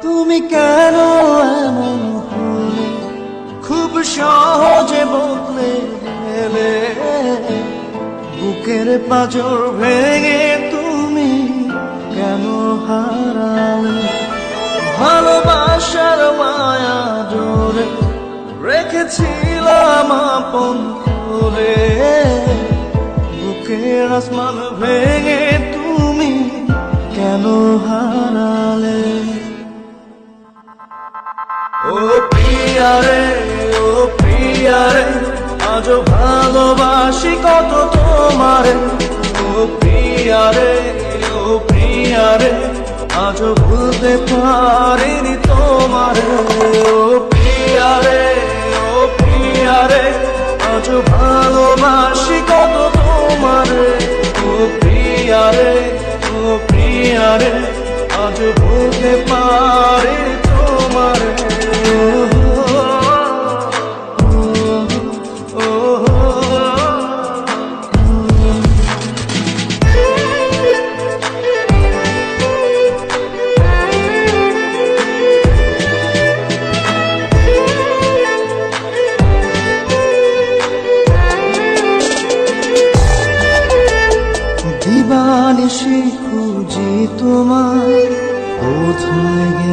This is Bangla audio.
তুমি কেন এমন হলে, খুব সহজে বদলে গেলে। বুকের পাঁজর ভেঙে তুমি কেন হারালে? ভালোবাসার মায়া জোরে রেখেছিলাম আপন করে, বুকের আসমান ভেঙে তুমি কেন হারালে? ও প্রিয়ারে, ও প্রিয়ারে, আজও ভালোবাসি কত তোমারে। ও প্রিয়ারে, ও প্রিয়ারে, আজও ভুলতে পারিনি তোমারে। ও প্রিয়ারে, ও প্রিয়ারে, আজও ভালোবাসি কত তোমারে। ও প্রিয়ারে, ও প্রিয়ারে, আজও ভুলতে পারি তোমারে। দিবানিশি খুঁজি তোমায়, কোথায়